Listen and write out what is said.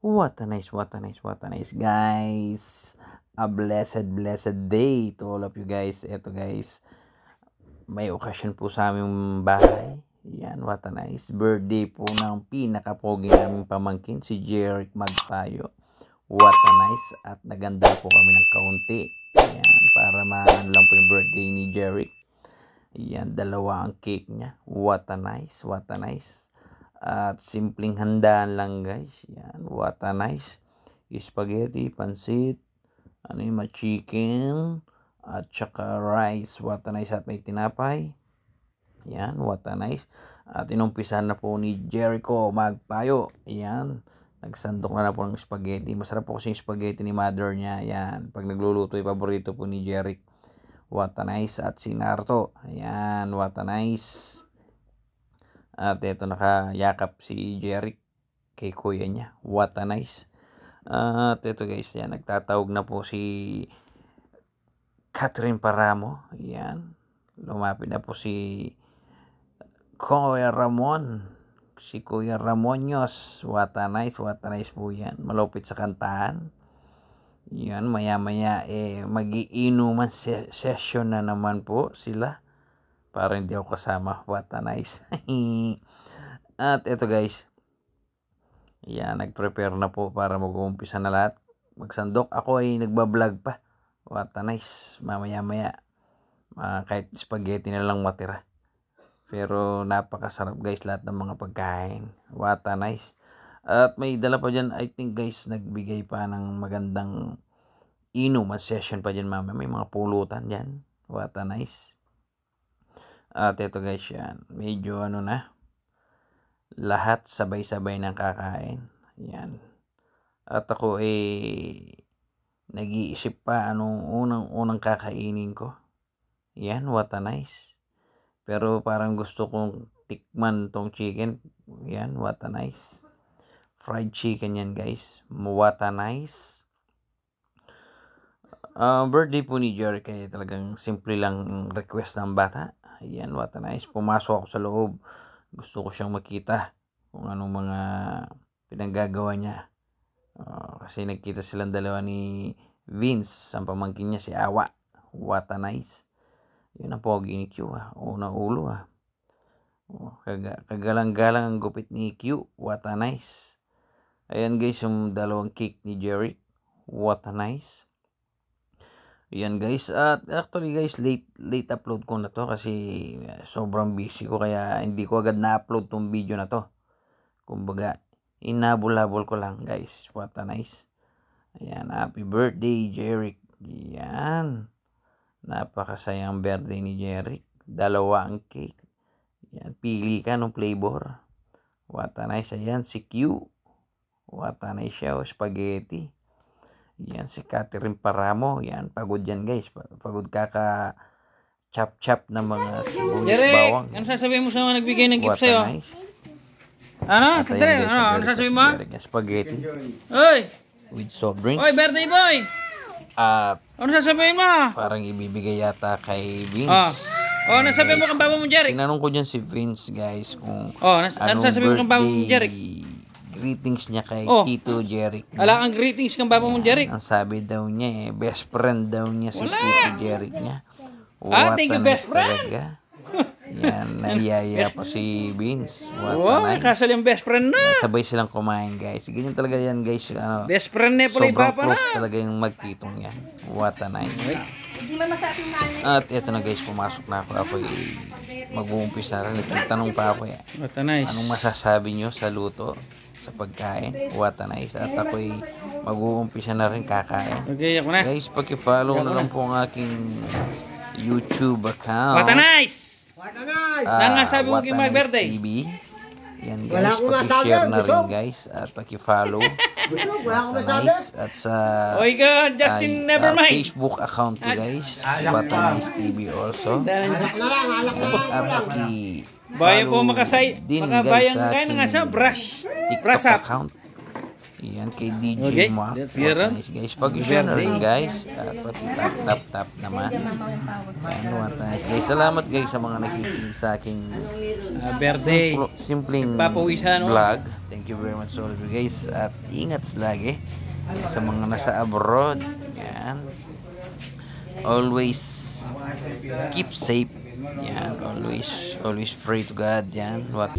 What a nice, what a nice, what a nice, guys. A blessed day to all of you guys. Eto guys, may occasion po sa aming bahay. Yan, what a nice. Birthday po ng pinakapogi naming pamangkin, si Jeric Magpayo. What a nice. At naganda po kami ng kaunti. Yan, para maano lang po yung birthday ni Jeric. Yan, dalawa ang cake niya. What a nice, what a nice. At simpleng handaan lang guys. Yan, what a nice. Spaghetti, pansit, chicken, at saka rice. What a nice. At may tinapay. Yan, what a nice. At inumpisahan na po ni Jericho Magpayo. Yan, nagsandok na po ng spaghetti. Masarap po kasi yung spaghetti ni mother niya. Yan, pag nagluluto, yung paborito po ni Jeric. What a nice. At si Narto. Ayan, what a nice. At ito, nakayakap si Jeric kay kuya niya. What a nice. At ito guys, yan, nagtatawag na po si Catherine Paramo. Yan, lumapit na po si Kuya Ramon. Si Kuya Ramonyos. What a nice po yan. Malupit sa kantahan. Yan, maya-maya mag-iinuman session na naman po sila. Para hindi ako kasama. What a nice. At ito guys. Yan, nag-prepare na po para mag-uumpisa na lahat. Magsandok. Ako ay nagbablog pa. What a nice. Mamaya-maya. Kahit spaghetti na lang matira. Pero napakasarap guys lahat ng mga pagkain. What a nice. At may dala pa dyan. I think guys, nagbigay pa ng magandang inuman session pa dyan mamaya. May mga pulutan dyan. What a nice. At ito guys, yan, medyo na, lahat sabay-sabay ng kakain. Yan. At ako nag-iisip pa anong unang kakainin ko. Yan, what a nice. Pero parang gusto kong tikman tong chicken. Yan, what a nice. Fried chicken yan guys. What a nice. Birthday po ni Jerry, kaya talagang simple lang request ng bata. Ayan, what a nice. Pumasok ako sa loob. Gusto ko siyang makita kung anong mga pinaggagawa niya. Kasi nagkita silang dalawa ni Vince. Ang pamangkin niya si Awa. What a nice. Yun ang pogi ni Q. Unang ulo. Kagalang-galang ang gupit ni Q. What a nice. Ayan guys, yung dalawang cake ni Jerry. What a nice. Yan guys, at actually guys, late upload ko na to kasi sobrang busy ko, kaya hindi ko agad na-upload tong video na to. Kumbaga, inabol-habol ko lang guys. What a nice. Ayan, happy birthday Jeric. Yan, napakasayang birthday ni Jeric. Dalawa ang cake. Yan, pili ka ng flavor. What a nice. Ayan, si Q. What a nice siya, spaghetti. Yan, si Catherine Paramo. Yan, pagod yan guys. Pagod chop-chop na mga sibuyas bawang. Ano sasabihin mo sa mga nagbigay ng gift sa'yo? Nice. Ano? Sandali, ano sasabihin mo? Spaghetti. Oy! With soft drinks. Oy, birthday boy! At ano sasabihin mo? parang ibibigay yata kay Vince. Ano sasabihin mo kang babo mo, Jeric? Tinanong ko dyan si Vince guys kung ano sasabihin mo kang babo mo, Jeric? Greetings niya kay Tito Jeric. Ala ang greetings kang babo mong Jeric. Ang sabi daw niya best friend daw niya si Tito Jeric niya. Thank you, best friend. Talaga. Yan, nayaya pa si Vince. Kasal yung best friend na. Sabay silang kumain guys. Ganyan talaga yan guys. Best friend na pala yung papa na. Sobrang close talaga yung magtitong yan. What a night. At eto na guys, pumasok na ako. Ako mag-uumpisa rin. Tanong pa ako What a nice. anong masasabi nyo sa luto? Sa pagkain. What a nice. At ako'y mag-uumpisa na rin kakain. Okay, ako na. Guys, paki-follow na lang po ang aking YouTube account. What a nice! Nang sabi mo kay my birthday. TV. Yan guys, paki-share na rin guys. At paki-follow. What a nice. At sa Justin, never mind. Facebook account ko guys. What a nice TV also. At Bayan po makasay din guys sa aking brush TikTok account. Yan kay DJ Okay, Mark. let's hear What a it. nice guys. Pag-share na rin Birthday. guys. At pati tap naman. Yan, what a nice guys. Salamat guys sa mga nakikinig sa aking Birthday. simpleng Nagpapawisan, oh. vlog. Thank you very much all of you guys. At ingat lagi sa mga nasa abroad. Yan. Always keep safe. Yan. Always pray to God. Yan. What